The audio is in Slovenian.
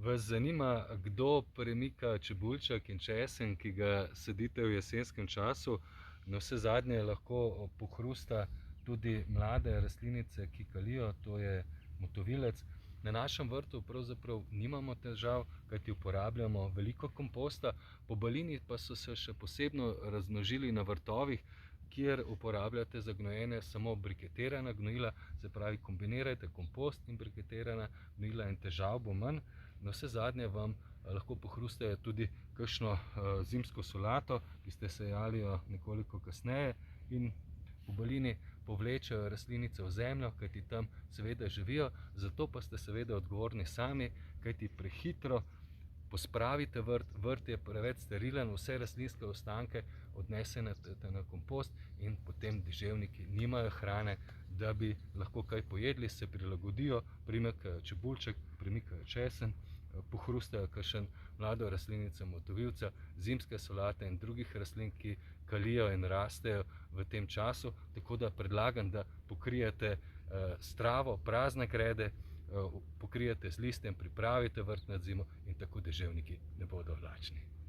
Vas zanima, kdo premika čebulček in česen, ki ga sadite v jesenskem času? Navsezadnje lahko pohrusta tudi mlade rastlinice, ki kalijo, to je motovilec. Na našem vrtu pravzaprav nimamo težav, kajti uporabljamo veliko komposta, pobalini pa so se še posebno razmnožili na vrtovih, kjer uporabljate za gnojenje samo briketirana gnojila, se pravi kombinirajte kompost in briketirana gnojila in težav bo manj. Navsezadnje vam lahko pohrustajo tudi kakšno zimsko solato, ki ste sejali jo nekoliko kasneje, in pobalini povlečejo rastlinice v zemljo, kajti tam seveda živijo, zato pa ste seveda odgovorni sami, kajti prehitro pospravite vrt, vrt je preveč sterilen, vse rastlinske ostanke odnesete na kompost in potem deževniki nimajo hrane, da bi lahko kaj pojedli, se prilagodijo, primikajo čebulček, premikajo česen, pohrustajo kakšen mlado rastlinico motovilca, zimske solate in drugih rastlin, ki kalijo in rastejo v tem času, tako da predlagam, da pokrijete s travo prazne grede, pokrijete z listjem, pripravite vrt nad zimo in tako deževniki ne bodo lačni.